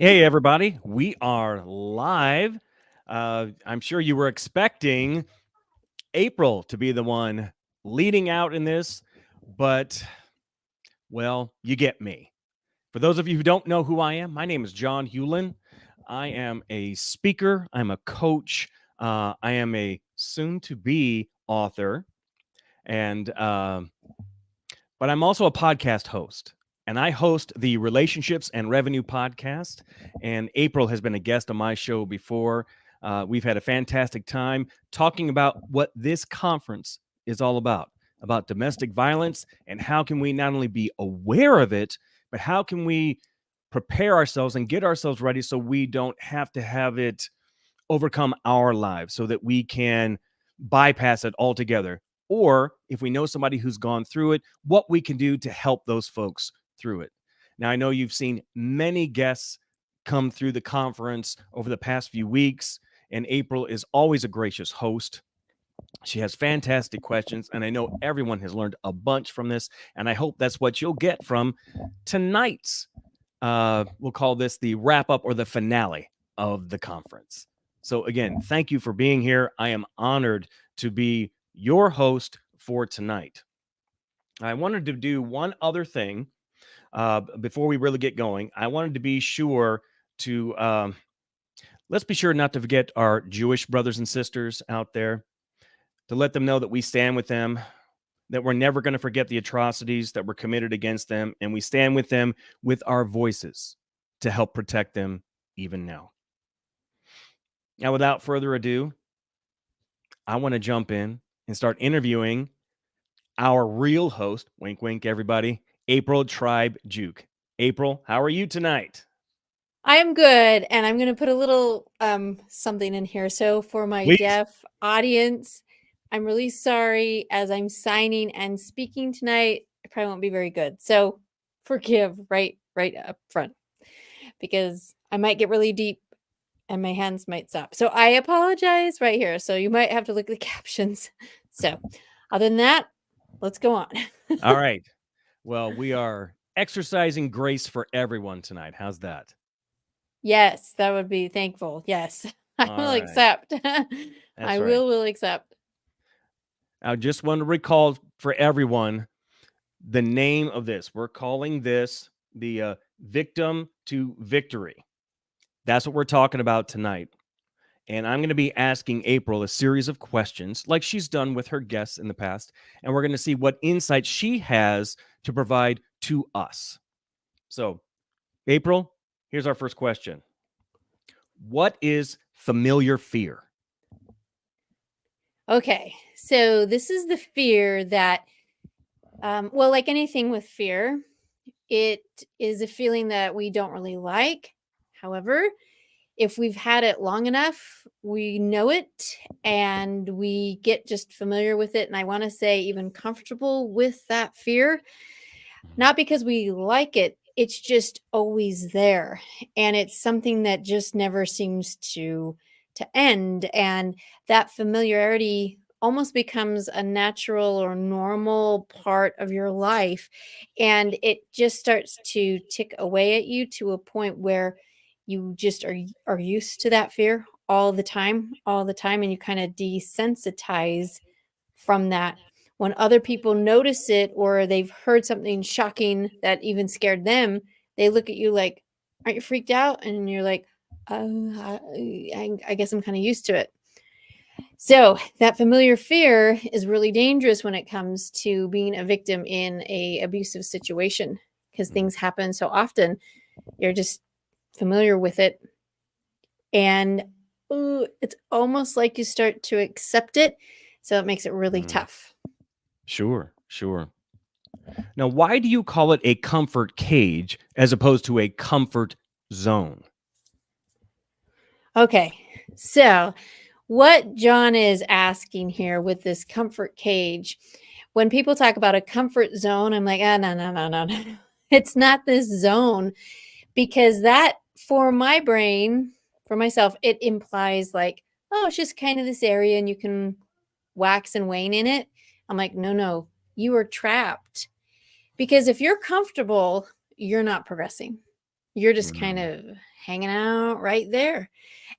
Hey, everybody. We are live. I'm sure you were expecting April to be the one leading out in this, but, well, you get me. For those of you who don't know who I am, my name is John Hewlin. I am a speaker, I'm a coach, I am a soon to be author, and but I'm also a podcast host. And I host the Relationships and Revenue podcast. And April has been a guest on my show before. We've had a fantastic time talking about what this conference is all about domestic violence, and how can we not only be aware of it, but how can we prepare ourselves and get ourselves ready so we don't have to have it overcome our lives, so that we can bypass it altogether. Or if we know somebody who's gone through it, what we can do to help those folks through it. Now, I know you've seen many guests come through the conference over the past few weeks, and April is always a gracious host. She has fantastic questions, and I know everyone has learned a bunch from this, and I hope that's what you'll get from tonight's, we'll call this the wrap up or the finale of the conference. So, again, thank you for being here. I am honored to be your host for tonight. I wanted to do one other thing before we really get going. I wanted to be sure to let's be sure not to forget our Jewish brothers and sisters out there, to let them know that we stand with them, that we're never going to forget the atrocities that were committed against them, and we stand with them with our voices to help protect them even now. Now, without further ado, I want to jump in and start interviewing our real host, wink, wink, everybody, April Tribe Juke. April, how are you tonight? I am good, and I'm going to put a little something in here. So for my Please. deaf audience, I'm really sorry as I'm signing and speaking tonight. It probably won't be very good. So forgive right up front, because I might get really deep and my hands might stop. So I apologize right here. So you might have to look at the captions. So other than that, let's go on. All right. Well, we are exercising grace for everyone tonight. How's that? Yes, that would be thankful. Yes, I All will right. accept. That's I right. will accept. I just want to recall for everyone the name of this. We're calling this the Victim to Victory. That's what we're talking about tonight. And I'm going to be asking April a series of questions like she's done with her guests in the past. And we're going to see what insight she has to provide to us. So, April, here's our first question. What is familiar fear? Okay, so this is the fear that, well, like anything with fear, it is a feeling that we don't really like. However, if we've had it long enough, we know it and we get just familiar with it. And I want to say, even comfortable with that fear, not because we like it, it's just always there. And it's something that just never seems to end. And that familiarity almost becomes a natural or normal part of your life, and it just starts to tick away at you to a point where you just are used to that fear all the time, and you kind of desensitize from that. When other people notice it or they've heard something shocking that even scared them, they look at you like, aren't you freaked out? And you're like, I guess I'm kind of used to it. So that familiar fear is really dangerous when it comes to being a victim in a abusive situation, because things happen so often. You're just familiar with it, and it's almost like you start to accept it. So it makes it really tough. Sure. Now, why do you call it a comfort cage as opposed to a comfort zone? Okay, so what John is asking here with this comfort cage, when people talk about a comfort zone, I'm like, no. It's not this zone, because that, for my brain, for myself, it implies like, oh, it's just kind of this area and you can wax and wane in it. I'm like, no, you are trapped. Because if you're comfortable, you're not progressing. You're just kind Mm. of hanging out right there.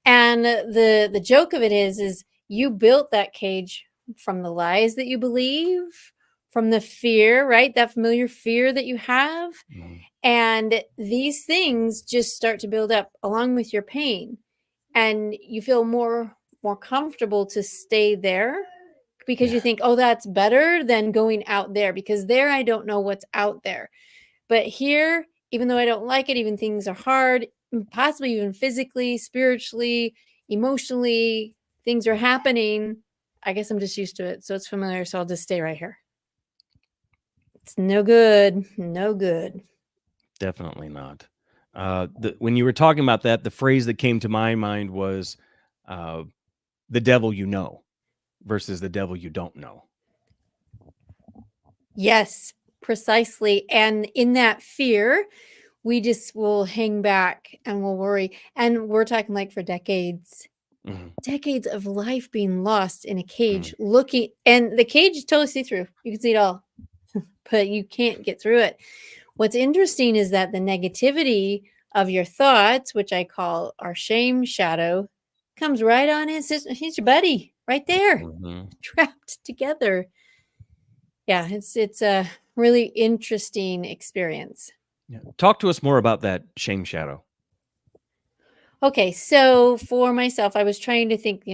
And the joke of it is you built that cage from the lies that you believe, from the fear, right? That familiar fear that you have. Mm. And these things just start to build up along with your pain. And you feel more comfortable to stay there because Yeah. you think, "Oh, that's better than going out there because there I don't know what's out there." But here, even though I don't like it, even things are hard, possibly even physically, spiritually, emotionally, things are happening. I guess I'm just used to it. So it's familiar. So I'll just stay right here. It's no good. No good. Definitely not. When you were talking about that, the phrase that came to my mind was uh, the devil you know versus the devil you don't know. Yes, precisely. And in that fear, we just will hang back and we'll worry. And we're talking like for decades, Mhm. decades of life being lost in a Mm. cage, looking, and the cage is totally see through. You can see it all, but you can't get through it. What's interesting is that the negativity of your thoughts, which I call our shame shadow, comes right on in. Says, he's your buddy right there, Mhm. trapped together. Yeah, it's a really interesting experience. Yeah. Talk to us more about that shame shadow. Okay, so for myself, I was trying to think,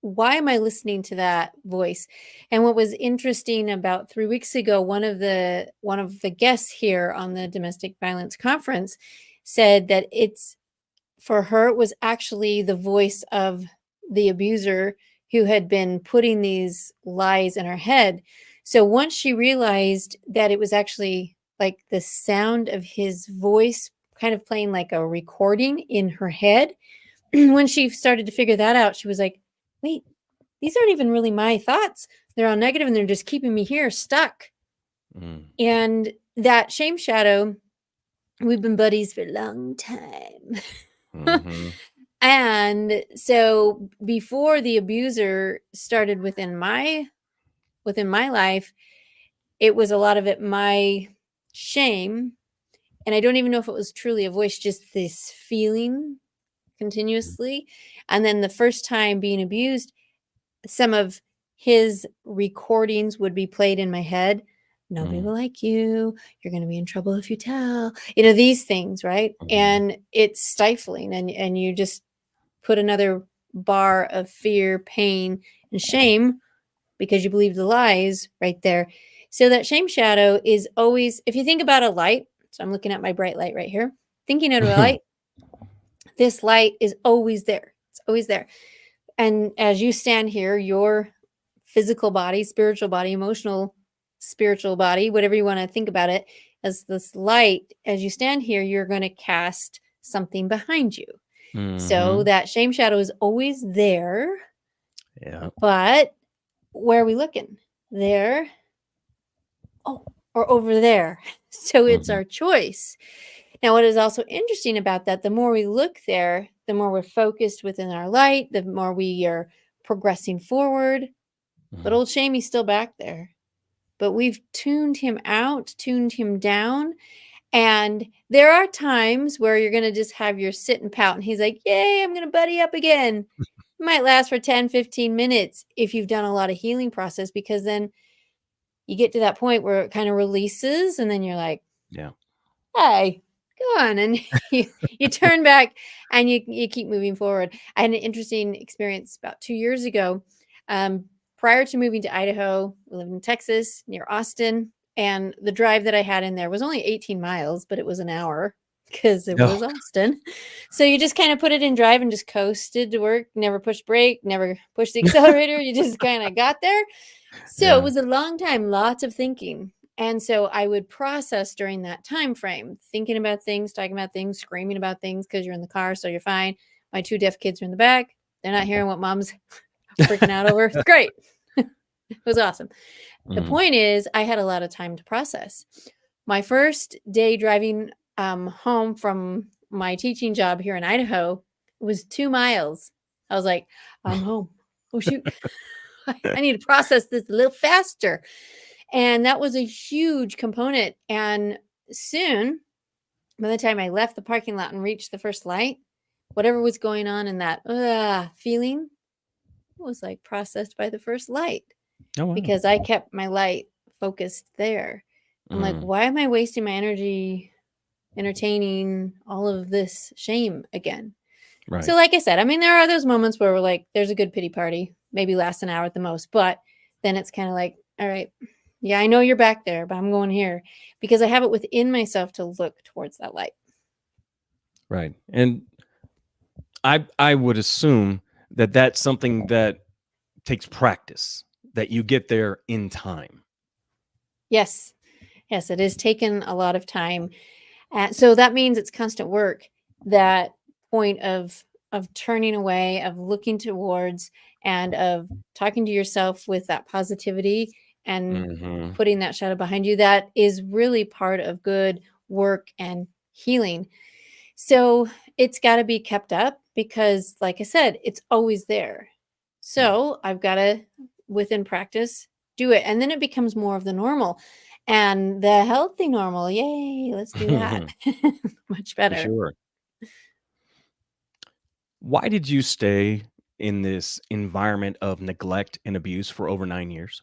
why am I listening to that voice? And what was interesting about 3 weeks ago, one of the guests here on the domestic violence conference said that it's for her it was actually the voice of the abuser who had been putting these lies in her head. So once she realized that it was actually like the sound of his voice kind of playing like a recording in her head, when she started to figure that out, she was like, wait, these aren't even really my thoughts. They're all negative and they're just keeping me here stuck. Mm. And that shame shadow, we've been buddies for a long time. Mhm. And so before the abuser started within my life, it was a lot of it my shame. And I don't even know if it was truly a voice, just this feeling continuously. And then the first time being abused, some of his recordings would be played in my head. Nobody Mm. will like you. You're going to be in trouble if you tell. These things, right? Mhm. And it's stifling and you just put another bar of fear, pain, and shame because you believe the lies right there. So that shame shadow is always, if you think about a light, so I'm looking at my bright light right here, thinking of a light, this light is always there. It's always there. And as you stand here, your physical body, spiritual body, emotional, spiritual body, whatever you want to think about it, as this light, as you stand here, you're going to cast something behind you. So Mhm. that shame shadow is always there, Yeah. but where are we looking? There, oh, or over there. So it's Mhm. our choice. Now, what is also interesting about that, the more we look there, the more we're focused within our light, the more we are progressing forward. But Mhm. old Shamey's still back there. But we've tuned him out, tuned him down. And there are times where you're going to just have your sit and pout. And he's like, yay, I'm going to buddy up again. It might last for 10, 15 minutes if you've done a lot of healing process, because then you get to that point where it kind of releases. And then you're like, Yeah. hey, go on. And you turn back and you keep moving forward. I had an interesting experience about 2 years ago. Um, Prior to moving to Idaho, we lived in Texas near Austin. And the drive that I had in there was only 18 miles, but it was an hour because it Oh, was Austin. So you just kind of put it in drive and just coasted to work, never pushed brake, never pushed the accelerator. You just kind of got there. So it yeah. was a long time, lots of thinking. And so I would process during that time frame, thinking about things, talking about things, screaming about things because you're in the car, so you're fine. My two deaf kids are in the back. They're not hearing what mom's freaking out over. It's great. It was awesome. The Mhm. point is, I had a lot of time to process. My first day driving home from my teaching job here in Idaho was 2 miles. I was like, I'm home. Oh, shoot. I need to process this a little faster. And that was a huge component. And soon by the time I left the parking lot and reached the first light, whatever was going on in that feeling was like processed by the first light Oh, wow. because I kept my light focused there. I'm like, Mm, why am I wasting my energy entertaining all of this shame again? right. So, like I said, I mean, there are those moments where we're like, there's a good pity party, maybe lasts an hour at the most, but then it's kind of like, all right, yeah, I know you're back there, but I'm going here because I have it within myself to look towards that light. Right. And I would assume that that's something that takes practice, that you get there in time. Yes. Yes, it has taken a lot of time. So that means it's constant work. That point of turning away, of looking towards, and of talking to yourself with that positivity and Mhm. putting that shadow behind you. That is really part of good work and healing. So it's got to be kept up because, like I said, it's always there. Mm. So I've got to, within practice, do it. And then it becomes more of the normal and the healthy normal. Yay, let's do that. Much For better. sure. Why did you stay in this environment of neglect and abuse for over 9 years?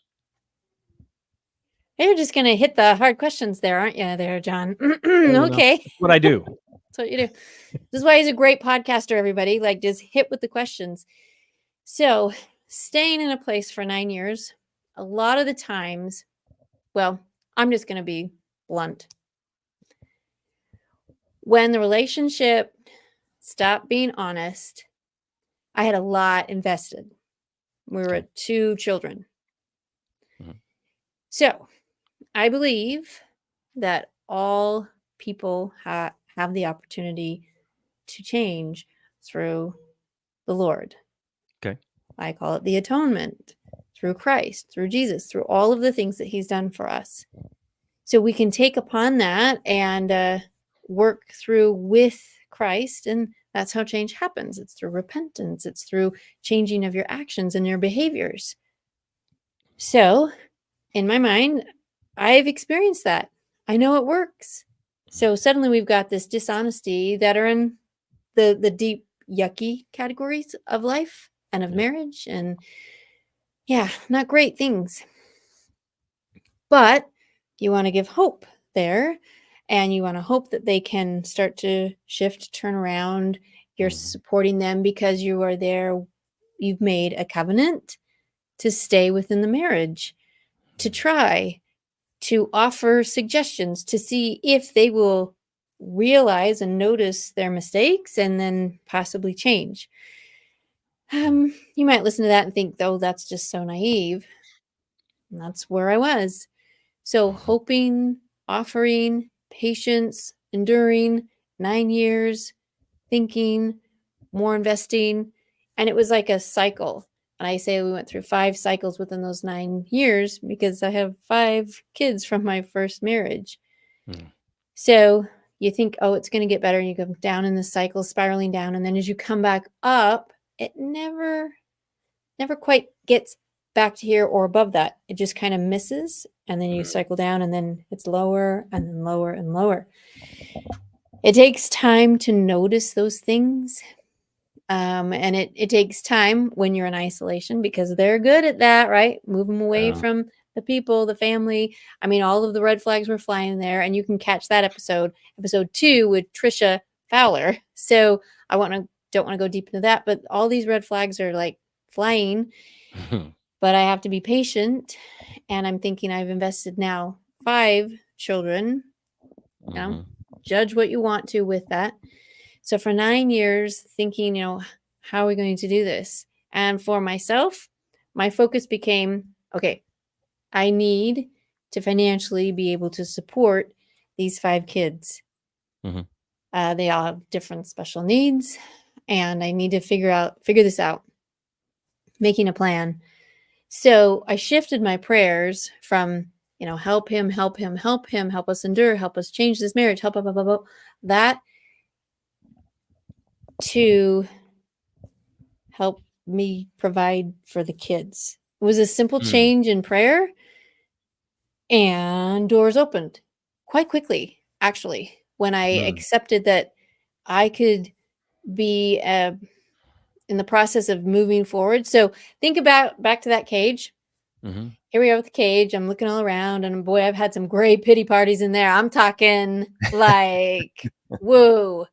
You're just going to hit the hard questions there, aren't you, there, John? You know, Okay. that's what I do. That's what you do. This is why he's a great podcaster, everybody. Like, just hit with the questions. So, staying in a place for 9 years, a lot of the times, well, I'm just going to be blunt. When the relationship stopped being honest, I had a lot invested. We were Okay. at 2 children. Mhm. So, I believe that all people have the opportunity to change through the Lord. Okay. I call it the atonement through Christ, through Jesus, through all of the things that he's done for us. So we can take upon that and work through with Christ. And that's how change happens. It's through repentance, it's through changing of your actions and your behaviors. So, in my mind, I've experienced that. I know it works. So suddenly we've got this dishonesty that are in the deep yucky categories of life and of Yep. marriage and yeah, not great things. But you want to give hope there and you want to hope that they can start to shift, turn around. You're Mhm. supporting them because you are there. You've made a covenant to stay within the marriage, to try, to offer suggestions, to see if they will realize and notice their mistakes and then possibly change. You might listen to that and think, oh, that's just so naive. And that's where I was. So, Mhm. hoping, offering, patience, enduring 9 years, thinking, more investing. And it was like a cycle. And I say we went through 5 cycles within those 9 years because I have 5 kids from my first marriage. Mm. So you think, oh, it's going to get better. And you go down in the cycle, spiraling down. And then as you come back up, it never quite gets back to here or above that. It just kind of misses and then you Mm. cycle down and then it's lower and then lower and lower. It takes time to notice those things. And it takes time when you're in isolation because they're good at that, right? Move them away Yeah. from the people, the family. I mean, all of the red flags were flying there, and you can catch that episode 2 with Trisha Fowler. So I don't want to go deep into that, but all these red flags are like flying, but I have to be patient. And I'm thinking I've invested now 5 children. You know, Mhm. judge what you want to with that. So for 9 years, thinking, how are we going to do this? And for myself, my focus became okay, I need to financially be able to support these 5 kids. Mhm. They all have different special needs, and I need to figure this out, making a plan. So I shifted my prayers from, help him, help him, help him, help us endure, help us change this marriage, help, that to help me provide for the kids. It was a simple Mm. change in prayer and doors opened quite quickly, actually. when I Mm. accepted that I could be in the process of moving forward. So think about back to that cage. Mm-hmm. Here we are with the cage. I'm looking all around, and boy, I've had some great pity parties in there. I'm talking like, whoa,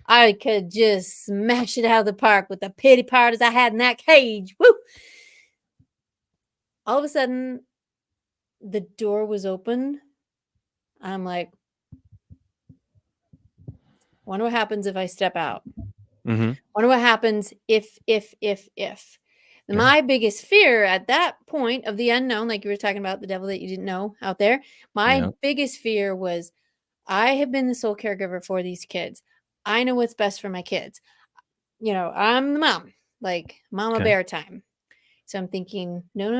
I could just smash it out of the park with the pity parties I had in that cage. Woo! All of a sudden, the door was open. I'm like, wonder what happens if I step out. Mm-hmm. Wonder what happens if. Yeah. My biggest fear at that point of the unknown, like you were talking about the devil that you didn't know out there, my Yeah. biggest fear was I have been the sole caregiver for these kids. I know what's best for my kids. I'm the mom, like mama Okay. bear time. So I'm thinking, no,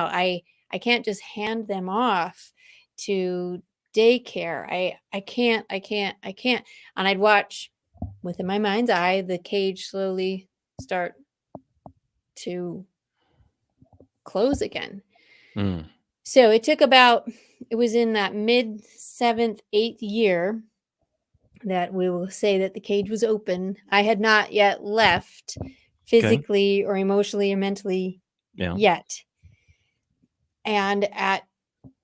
I can't just hand them off to daycare. I can't. And I'd watch within my mind's eye the cage slowly start to close again. Mm. So it was in that mid 7th, 8th year that we will say that the cage was open. I had not yet left Okay. physically or emotionally or mentally Yeah. yet. And at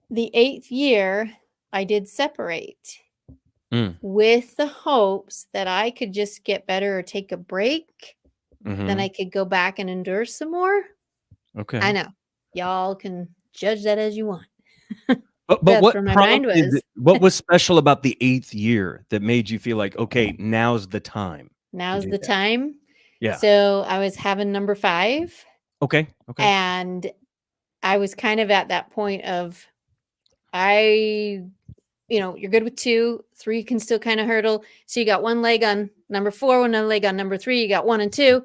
the 8th year, I did separate Mm. with the hopes that I could just get better or take a break. Then Mm-hmm. I could go back and endure some more. I Okay. know. Y'all can judge that as you want. But That's what where my mind prompted was. what was special about the 8th year that made you feel like, okay, now's the time to Now's do the that? time. Yeah. So I was having number 5, Okay. Okay. and I was kind of at that point of I you're good with 2, 3 can still kind of hurdle. So you got one leg on number 4, one leg on number 3, you got 1 and 2.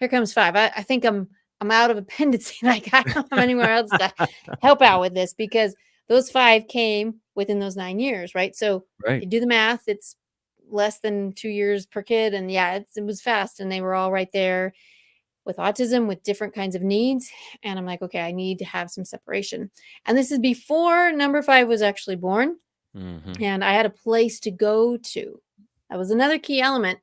Here comes 5. I think I'm out of appendice. Like I don't have anywhere else to help out with this because those 5 came within those 9 years, right? So Right. you do the math, it's less than 2 years per kid, and yeah, it was fast, and they were all right there with autism with different kinds of needs. And I'm like, okay, I need to have some separation. And this is before number 5 was actually born, Mm-hmm. and I had a place to go to. That was another key element.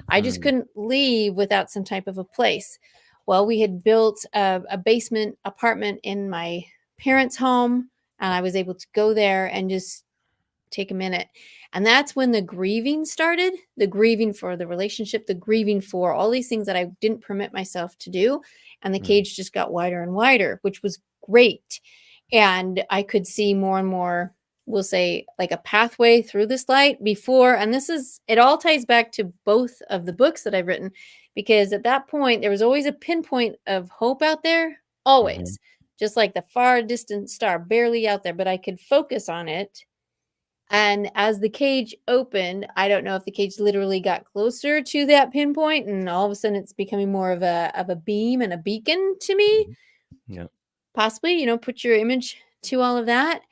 I just Mm. couldn't leave without some type of a place. Well, we had built a basement apartment in my parents' home, and I was able to go there and just take a minute. And that's when the grieving started, the grieving for the relationship, the grieving for all these things that I didn't permit myself to do. And the Mm. cage just got wider and wider, which was great. And I could see more and more, we'll say, like a pathway through this light before. And it all ties back to both of the books that I've written, because at that point, there was always a pinpoint of hope out there, Mm-hmm. always, just like the far distant star, barely out there, but I could focus on it. And as the cage opened, I don't know if the cage literally got closer to that pinpoint, and all of a sudden it's becoming more of a beam and a beacon to me. Mm-hmm. Yeah. Possibly, put your image to all of that.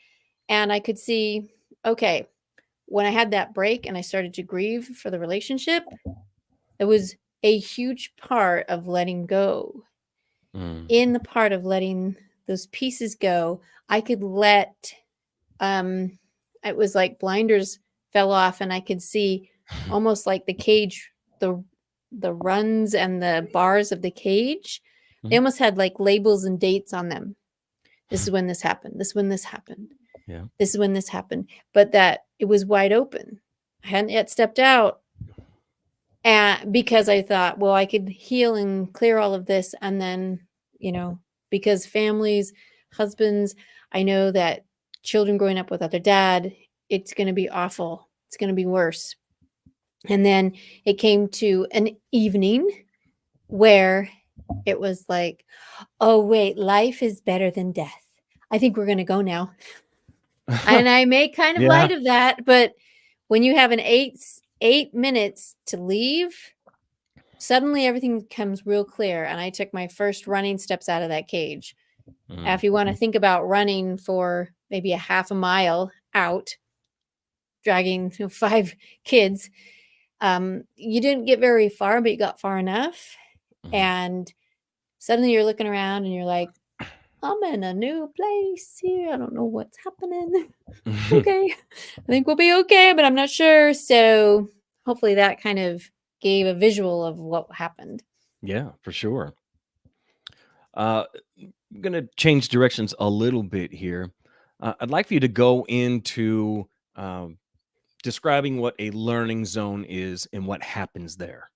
And I could see, okay, when I had that break and I started to grieve for the relationship, it was a huge part of letting go. Mm. In the part of letting those pieces go, I could let it was like blinders fell off, and I could see almost like the cage, the runs and the bars of the cage. They Mhm. almost had like labels and dates on them. This is when this happened. This is when this happened. Yeah. This is when this happened. But that it was wide open. I hadn't yet stepped out. And because I thought, well, I could heal and clear all of this. And then, because families, husbands, I know that children growing up without their dad, it's going to be awful. It's going to be worse. And then it came to an evening where it was like, oh, wait, life is better than death. I think we're going to go now. And I make kind of Yeah. light of that. But when you have an 8 minutes to leave, suddenly everything becomes real clear. And I took my first running steps out of that cage. Now, if you want to think about running for maybe a half a mile out, dragging 5 kids, you didn't get very far, but you got far enough. Mhm. And suddenly you're looking around and you're like, I'm in a new place here. I don't know what's happening. Okay. I think we'll be okay, but I'm not sure. So hopefully that kind of gave a visual of what happened. Yeah, for sure. Uh, I'm going to change directions a little bit here. I'd like for you to go into um, describing what a learning zone is and what happens there.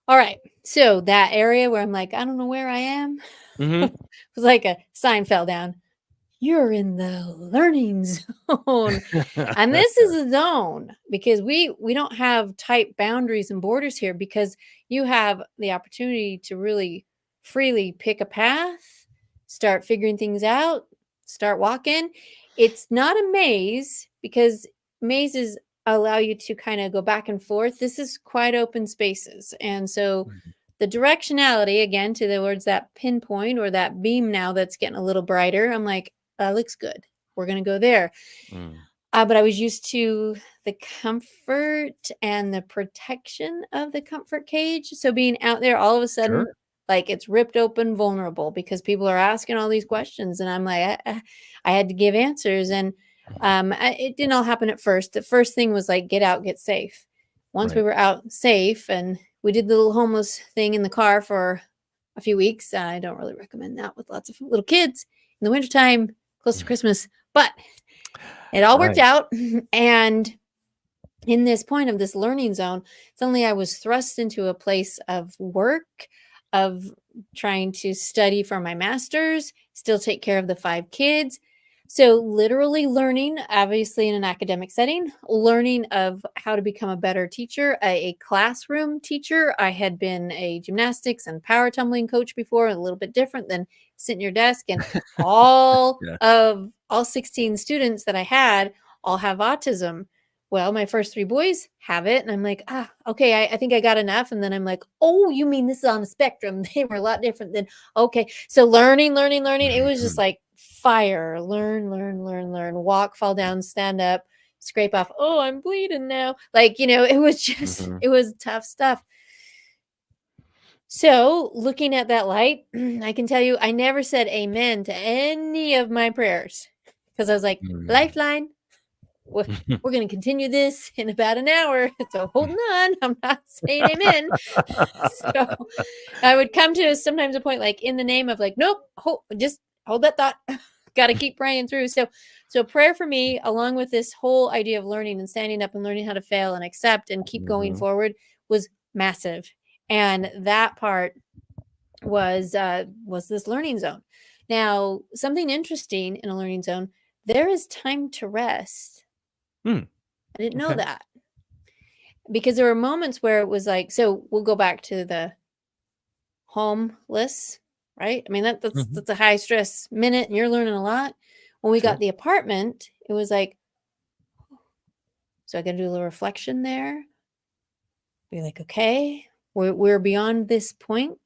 All right. So that area where I'm like, I don't know where I am. Hmm. It was like a sign fell down. You're in the learning zone. And this is a zone because we don't have tight boundaries and borders here because you have the opportunity to really freely pick a path, start figuring things out, start walking. It's not a maze because mazes allow you to kind of go back and forth. This is quite open spaces. And so the directionality, again, to the words that pinpoint or that beam now that's getting a little brighter, I'm like, that looks good. We're going to go there. Mm, But I was used to the comfort and the protection of the comfort cage. So being out there all of a sudden, sure. like it's ripped open, vulnerable because people are asking all these questions. And I'm like, I had to give answers. And it didn't all happen at first. The first thing was like, get out, get safe. Once we Right. were out safe and we did the little homeless thing in the car for a few weeks. I don't really recommend that with lots of little kids in the wintertime, close to Mm, Christmas. But it all worked right. out. And in this point of this learning zone, suddenly I was thrust into a place of work, of trying to study for my master's, still take care of the 5 kids. So, literally learning, obviously, in an academic setting, learning of how to become a better teacher, a classroom teacher. I had been a gymnastics and power tumbling coach before, a little bit different than sitting at your desk. And Yeah. all 16 students that I had all have autism. Well, my first 3 boys have it, and I'm like, okay, I think I got enough. And then I'm like, oh, you mean this is on a spectrum? They were a lot different than okay. So learning, learning, learning. It was just Mhm, like fire. Learn, learn, learn, learn. Walk, fall down, stand up, scrape off. Oh, I'm bleeding now. Like it was just mhm. it was tough stuff. So looking at that light, I can tell you, I never said amen to any of my prayers because I was like, Mm. lifeline, we're going to continue this in about an hour. So holding on. I'm not saying amen. So I would come to sometimes a point like in the name of like, nope, just hold that thought. Got to keep praying through. So prayer for me, along with this whole idea of learning and standing up and learning how to fail and accept and keep going Mhm. forward was massive. And that part was this learning zone. Now, something interesting in a learning zone, there is time to rest. Mm, I didn't know okay. that because there were moments where it was like, so we'll go back to the homeless, right? I mean, that's Mhm. that's a high stress minute, and you're learning a lot. When we got Sure. the apartment, it was like, so I got to do a little reflection there. Be like, okay, we're beyond this point.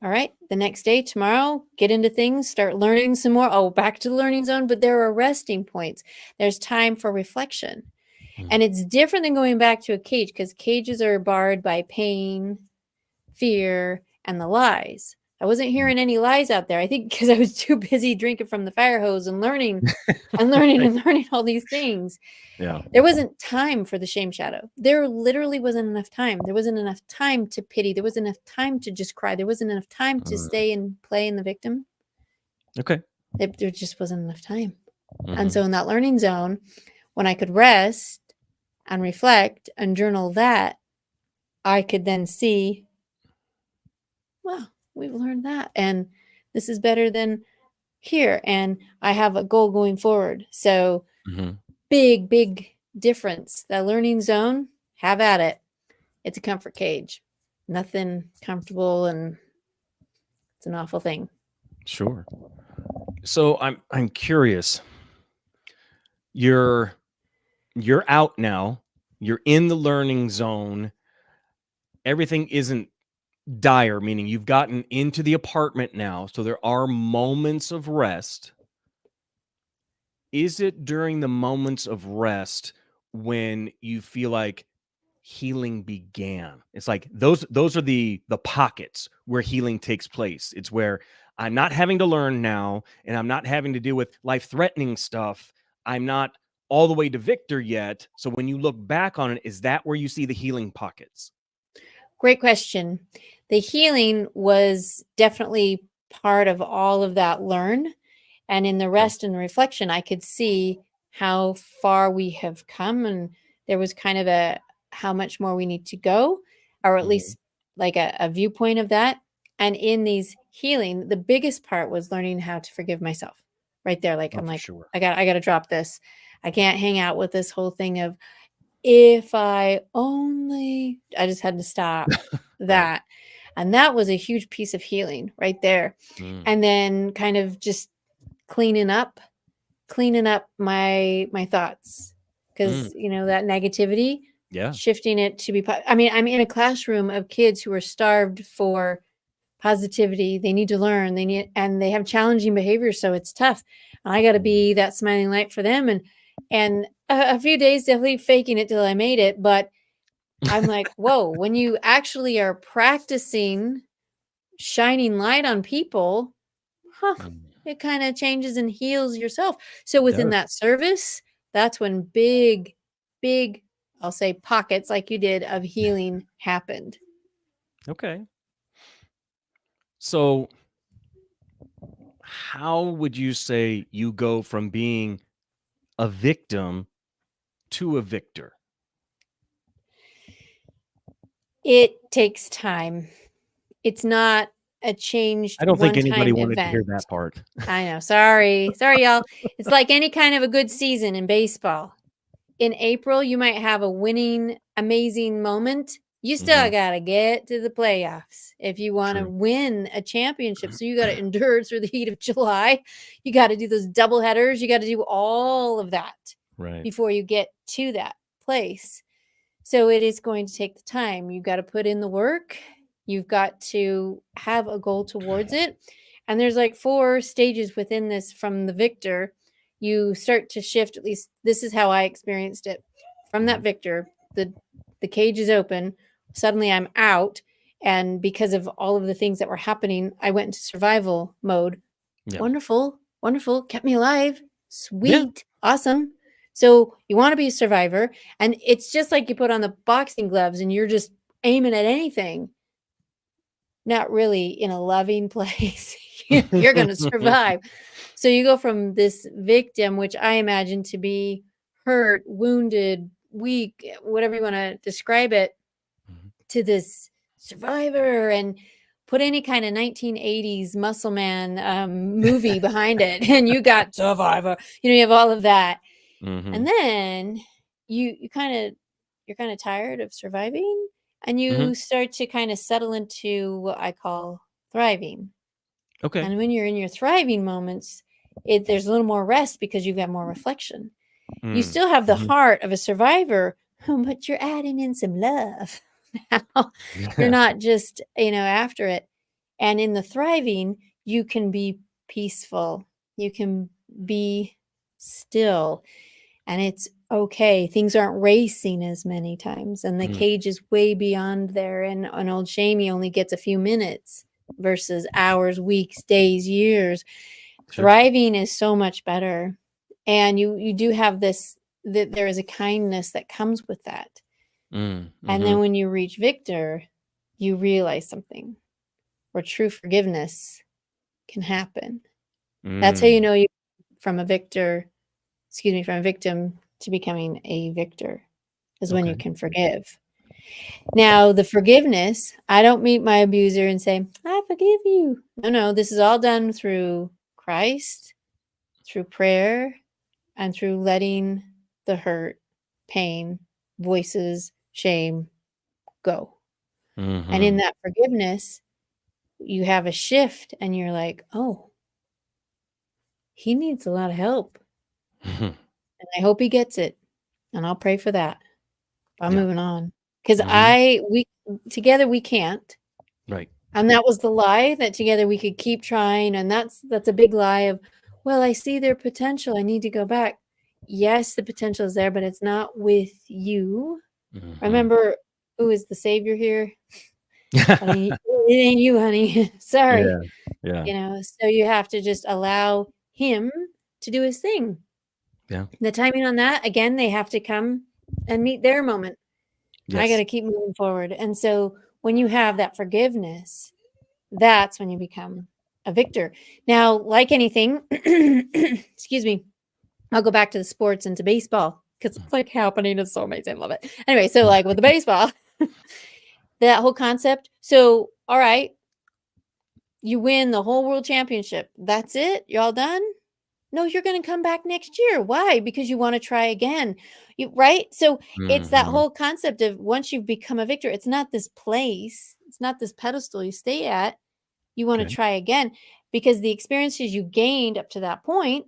All right, the next day, tomorrow, get into things, start learning some more. Oh, back to the learning zone, but there are resting points. There's time for reflection. Mm, And it's different than going back to a cage because cages are barred by pain, fear, and the lies. I wasn't mm. hearing any lies out there. I think because I was too busy drinking from the fire hose and learning and learning Right. and learning all these things. Yeah. There wasn't time for the shame shadow. There literally wasn't enough time. There wasn't enough time to pity. There wasn't enough time to just cry. There wasn't enough time to Mm, stay and play in the victim. okay. There just wasn't enough time. And Mhm. so in that learning zone, when I could rest and reflect and journal that, I could then see, well, we've learned that. And this is better than here. And I have a goal going forward. So Mhm. big, big difference. That learning zone, have at it. It's a comfort cage. Nothing comfortable and it's an awful thing. Sure. So I'm curious. You're you're out now. You're in the learning zone. Everything isn't dire, meaning you've gotten into the apartment now, so there are moments of rest. Is it during the moments of rest when you feel like healing began? It's like those are the pockets where healing takes place. It's where I'm not having to learn now, and I'm not having to deal with life-threatening stuff. I'm not all the way to victor yet. So when you look back on it, is that where you see the healing pockets? Great question. The healing was definitely part of all of that learn. And in the Okay. rest and reflection, I could see how far we have come. And there was kind of a how much more we need to go, or at Mhm. least like a viewpoint of that. And in these healing, the biggest part was learning how to forgive myself right there. Like, Oh, I'm for like, sure. I got to drop this. I can't hang out with this whole thing of if I only, I just had to stop Right. that. And that was a huge piece of healing right there. Mm. And then kind of just cleaning up my thoughts, Mm. because that negativity, Yeah. shifting it to be I mean, I'm in a classroom of kids who are starved for positivity. They need to learn, and they have challenging behaviors, so it's tough, and I got to Mm. be that smiling light for them. And a few days definitely faking it till I made it, but I'm like, whoa, when you actually are practicing shining light on people, huh, Mm. it kind of changes and heals yourself. So It within does. that service, that's when big, I'll say pockets like you did of healing happened. Okay. So how would you say you go from being a victim to a victor? It takes time. It's not a changed I don't think anybody one-time wanted to hear event. that part. I know. Sorry. Sorry, y'all. It's like any kind of a good season in baseball. In April, you might have a winning, amazing moment. You still Mhm. gotta get to the playoffs if you wanna True. win a championship. So you gotta endure through the heat of July. You gotta do those double headers. You gotta do all of that Right. before you get to that place. So it is going to take the time. You've got to put in the work. You've got to have a goal towards it. And there's like 4 stages within this from the victor. You start to shift, at least this is how I experienced it. From that Mhm. victor, the cage is open. Suddenly I'm out. And because of all of the things that were happening, I went into survival mode. Yeah. Wonderful, wonderful, kept me alive. Yeah. Sweet, awesome. So you want to be a survivor, and it's just like you put on the boxing gloves and you're just aiming at anything, not really in a loving place. You're going to survive. So you go from this victim, which I imagine to be hurt, wounded, weak, whatever you want to describe it, Mhm. to this survivor, and put any kind of 1980s muscle man movie behind it, and you got survivor, you have all of that. And Mhm. then you're kind of tired of surviving, and Mhm. you start to kind of settle into what I call thriving. Okay. And when you're in your thriving moments, there's a little more rest because you've got more reflection. You Mm. still have the Mhm. heart of a survivor, but you're adding in some love. Now, you're Yeah. not just, after it. And in the thriving, you can be peaceful. You can be still, and it's okay. Things aren't racing as many times, and the Mm. cage is way beyond there. And an old shamey only gets a few minutes versus hours, weeks, days, years. Sure. Thriving is so much better. And you do have this, that there is a kindness that comes with that. Mm. And then Mhm. when you reach victor, you realize something, where true forgiveness can happen. That's how you Mm. know you from a victor, from a victim to becoming a victor, is when you Okay. can forgive. Now, the forgiveness, I don't meet my abuser and say, I forgive you. No, no, this is all done through Christ, through prayer, and through letting the hurt, pain, voices, shame go. And in Mhm. that forgiveness, you have a shift and you're like, oh, he needs a lot of help. Mhm. And I hope he gets it. And I'll pray for that. I'm Yeah. moving on. Because Mhm. we together we can't. Right. And that was the lie, that together we could keep trying. And that's a big lie of, well, I see their potential. I need to go back. Yes, the potential is there, but it's not with you. Mhm. Remember who is the savior here? It ain't you, honey. Sorry. Yeah. Yeah. So you have to just allow him to do his thing. Yeah. The timing on that, again, they have to come and meet their moment. I got Yes. to keep moving forward. And so when you have that forgiveness, that's when you become a victor. Now, like anything, excuse me, I'll go back to the sports and to baseball because it's like happening. It's so amazing. Love it. Anyway, so like with the baseball, that whole concept. So, all right, you win the whole world championship. That's it? You're all done? No, you're going to come back next year. Why? Because you want to try again. Right? So it's that Mhm. whole concept of once you've become a victor, it's not this place, it's not this pedestal you stay at. You want to Okay. try again because the experiences you gained up to that point,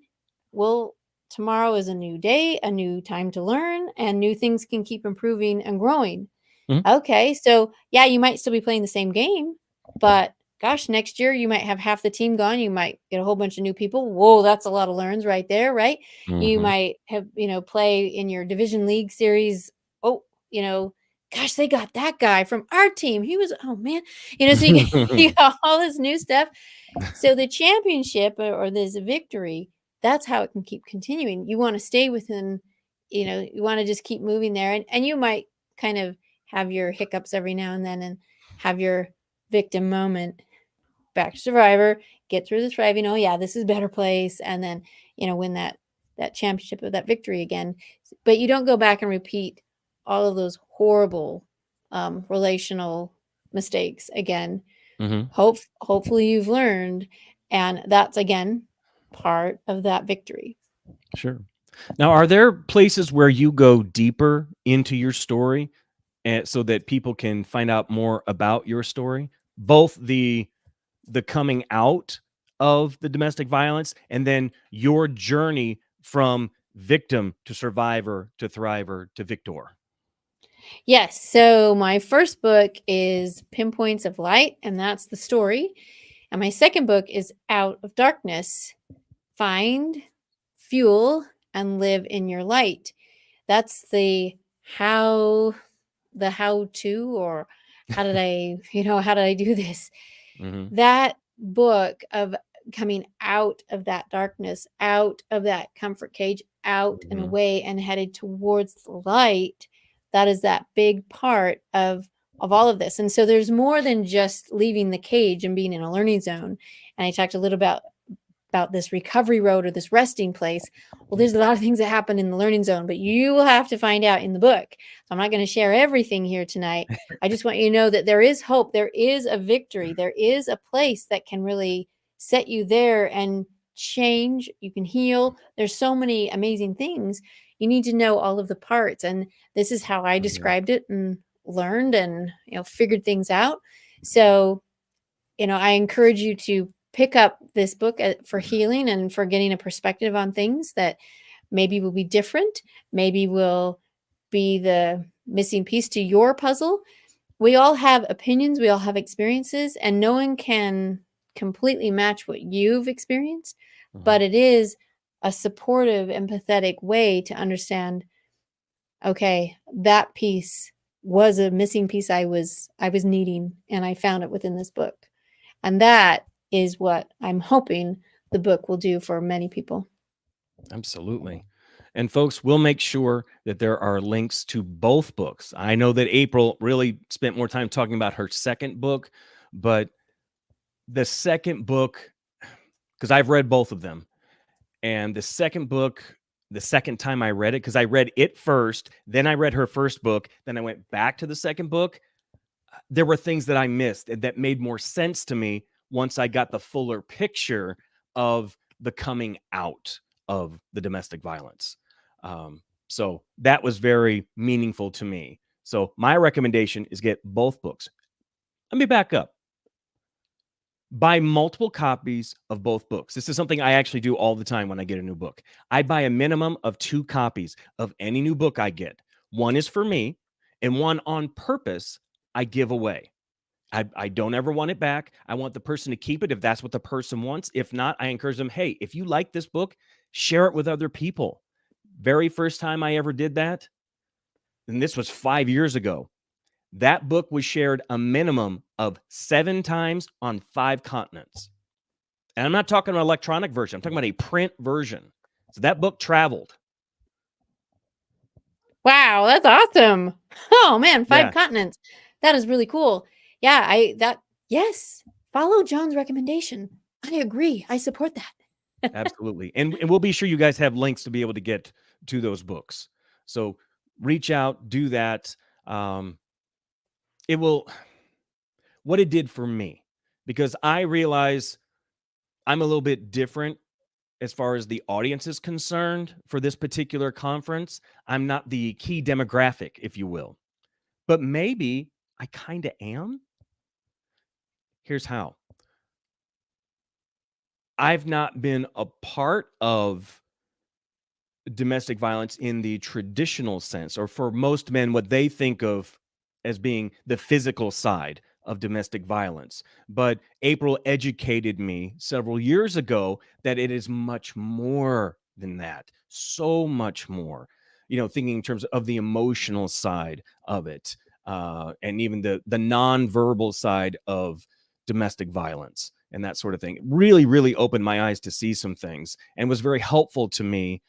well, tomorrow is a new day, a new time to learn, and new things can keep improving and growing. Mhm. Okay, so yeah, you might still be playing the same game, but gosh, next year you might have half the team gone. You might get a whole bunch of new people. Whoa, that's a lot of learns right there, right? You Mhm. might have, play in your division league series. Oh, gosh, they got that guy from our team. He was, oh man, so you, you got all this new stuff. So the championship or this victory, that's how it can keep continuing. You want to stay within, you want to just keep moving there. And you might kind of have your hiccups every now and then and have your victim moment. Back to survivor, get through the thriving. Oh yeah, this is a better place. And then, win that championship of that victory again. But you don't go back and repeat all of those horrible relational mistakes again. Mhm. Hopefully you've learned, and that's again part of that victory. Sure. Now, are there places where you go deeper into your story and so that people can find out more about your story? Both the coming out of the domestic violence and then your journey from victim to survivor to thriver to victor. Yes. So my first book is Pinpoints of Light, and that's the story. And my second book is Out of Darkness: Find, Fuel, and Live in Your Light. That's how to, or how did I do this? Mhm. That book of coming out of that darkness, out of that comfort cage, out and Mhm. away and headed towards the light, that is that big part of all of this. And so there's more than just leaving the cage and being in a learning zone. And I talked a little about this recovery road or this resting place. Well, there's a lot of things that happen in the learning zone, but you will have to find out in the book. So I'm not going to share everything here tonight. I just want you to know that there is hope. There is a victory. There is a place that can really set you there and change. You can heal. There's so many amazing things. You need to know all of the parts. And this is how I Mhm. described it and learned and, figured things out. So I encourage you to pick up this book for healing and for getting a perspective on things that maybe will be different, maybe will be the missing piece to your puzzle. We all have opinions, we all have experiences, and no one can completely match what you've experienced, Mhm. but it is a supportive, empathetic way to understand, okay, that piece was a missing piece I was needing, and I found it within this book. And that is what I'm hoping the book will do for many people. Absolutely. And folks, we'll make sure that there are links to both books. I know that April really spent more time talking about her second book, but the second book, because I've read both of them, and the second book, the second time I read it, because I read it first, then I read her first book, then I went back to the second book. There were things that I missed and that made more sense to me once I got the fuller picture of the coming out of the domestic violence. So that was very meaningful to me. So my recommendation is get both books. Let me back up. Buy multiple copies of both books. This is something I actually do all the time when I get a new book. I buy a minimum of 2 copies of any new book I get. One is for me, and one on purpose I give away. I don't ever want it back. I want the person to keep it if that's what the person wants. If not, I encourage them, hey, if you like this book, share it with other people. Very first time I ever did that, and this was 5 years ago, that book was shared a minimum of 7 times on 5 continents. And I'm not talking about an electronic version. I'm talking about a print version. So that book traveled. Wow, that's awesome. Oh man, 5 Yeah. continents. That is really cool. Yeah, yes, follow John's recommendation. I agree. I support that. Absolutely. And we'll be sure you guys have links to be able to get to those books. So reach out, do that. It will, what it did for me, because I realize I'm a little bit different as far as the audience is concerned for this particular conference. I'm not the key demographic, if you will, but maybe I kind of am. Here's how. I've not been a part of domestic violence in the traditional sense, or for most men, what they think of as being the physical side of domestic violence. But April educated me several years ago that it is much more than that, so much more. Thinking in terms of the emotional side of it, and even the nonverbal side of domestic violence and that sort of thing. It really, really opened my eyes to see some things and was very helpful to me,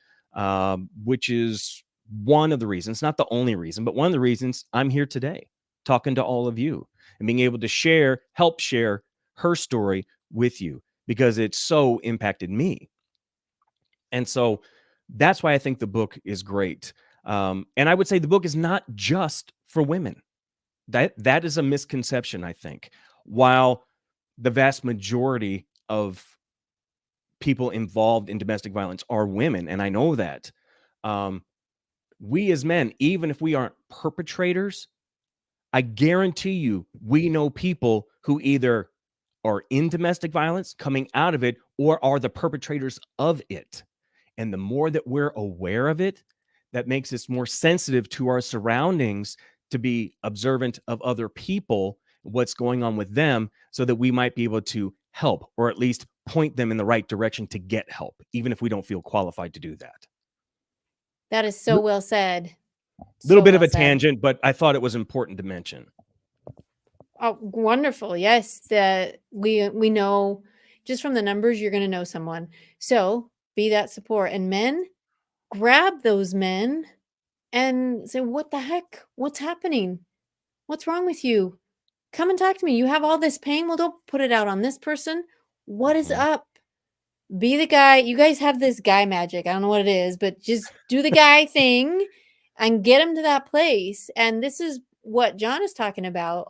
which is one of the reasons, not the only reason, but one of the reasons I'm here today talking to all of you and being able to help share her story with you, because it so impacted me. And so that's why I think the book is great. And I would say the book is not just for women. That is a misconception, I think. While the vast majority of people involved in domestic violence are women, and I know that, we as men, even if we aren't perpetrators, I guarantee you, we know people who either are in domestic violence, coming out of it, or are the perpetrators of it. And the more that we're aware of it, that makes us more sensitive to our surroundings, to be observant of other people, what's going on with them, so that we might be able to help, or at least point them in the right direction to get help, even if we don't feel qualified to do that. That is so well said. Little So bit of well a said. tangent, but I thought it was important to mention. Oh, wonderful. Yes, that we know just from the numbers you're going to know someone. So, be that support, and men, grab those men and say, "What the heck? What's happening? What's wrong with you? Come and talk to me. You have all this pain. Well, don't put it out on this person. What is Mhm. up? Be the guy. You guys have this guy magic. I don't know what it is, but just do the guy thing and get him to that place." And this is what John is talking about,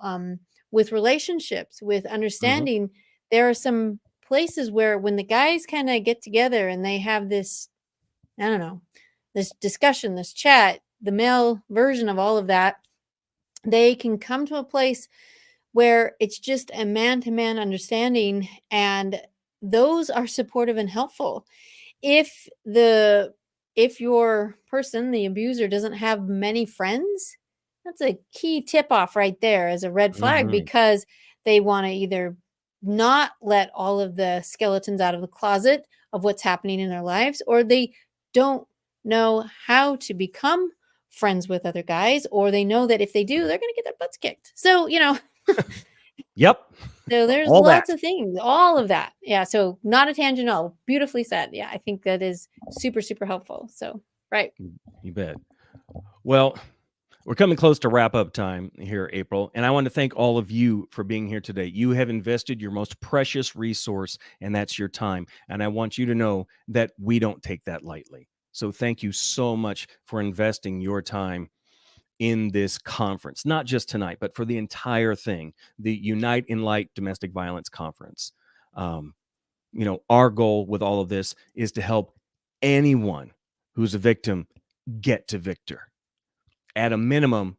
with relationships, with Mhm. understanding. There are some places where when the guys kind of get together and they have this, I don't know, this discussion, this chat, the male version of all of that, they can come to a place where it's just a man-to-man understanding, and those are supportive and helpful. If your person, the abuser, doesn't have many friends, that's a key tip off right there as a red flag, Mhm. because they want to either not let all of the skeletons out of the closet of what's happening in their lives, or they don't know how to become friends with other guys, or they know that if they do, they're going to get their butts kicked. So, Yep. so there's All lots that. of things, all of that. Yeah, so not a tangent at all. Beautifully said. Yeah, I think that is super, super helpful. So, right. You bet. Well, we're coming close to wrap up time here, April, and I want to thank all of you for being here today. You have invested your most precious resource, and that's your time. And I want you to know that we don't take that lightly. So thank you so much for investing your time in this conference, not just tonight, but for the entire thing, the Unite in Light Domestic Violence Conference. Um, our goal with all of this is to help anyone who's a victim get to victor. At a minimum,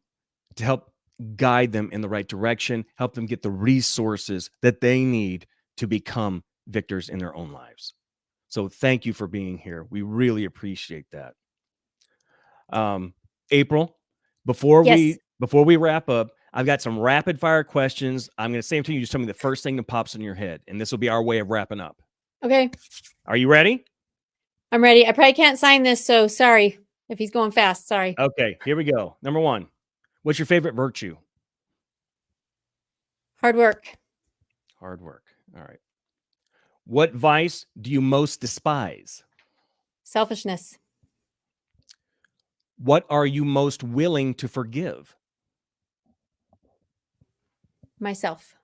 to help guide them in the right direction, help them get the resources that they need to become victors in their own lives. So thank you for being here. We really appreciate that. April, before Yes. we wrap up, I've got some rapid fire questions. I'm going to say them to you. Just tell me the first thing that pops in your head, and this will be our way of wrapping up. Okay. Are you ready? I'm ready. I probably can't sign this, so sorry if he's going fast. Sorry. Okay, here we go. Number 1. What's your favorite virtue? Hard work. Hard work. All right. What vice do you most despise? Selfishness. What are you most willing to forgive? Myself.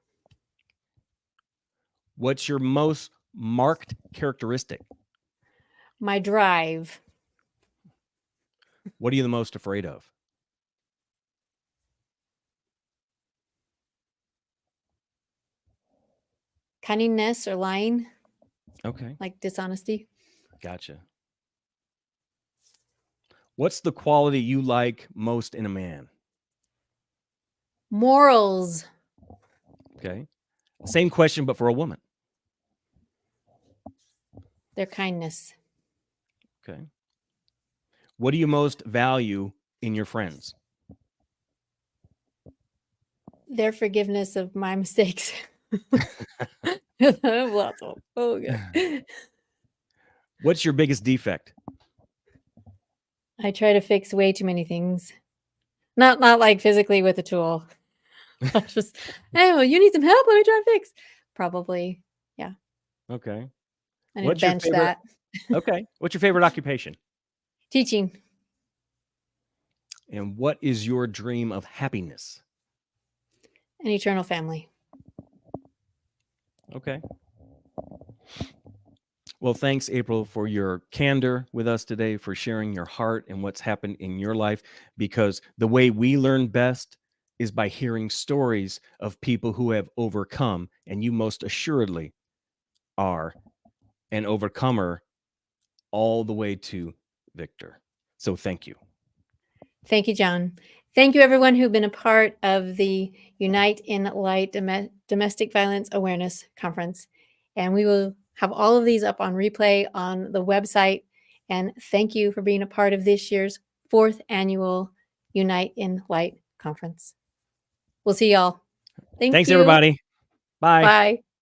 What's your most marked characteristic? My drive. What are you the most afraid of? Cunningness or lying, Okay, like dishonesty. gotcha. What's the quality you like most in a man? Morals. Okay. Same question, but for a woman. Their kindness. Okay. What do you most value in your friends? Their forgiveness of my mistakes. I have lots of. Oh, good. What's your biggest defect? I try to fix way too many things. Not like physically with a tool. I just, oh, you need some help? Let me try to fix. Probably. Okay. I need What's to your bench favorite? that. Okay. What's your favorite occupation? Teaching. And what is your dream of happiness? An eternal family. Okay. Well, thanks, April, for your candor with us today, for sharing your heart and what's happened in your life. Because the way we learn best is by hearing stories of people who have overcome, and you most assuredly are an overcomer all the way to victor. So thank you. Thank you, John. Thank you, everyone who've been a part of the Unite in Light Domestic Violence Awareness Conference. And we will have all of these up on replay on the website. And thank you for being a part of this year's 4th annual Unite in Light Conference. We'll see y'all. Thank Thanks, you. everybody. Bye. Bye.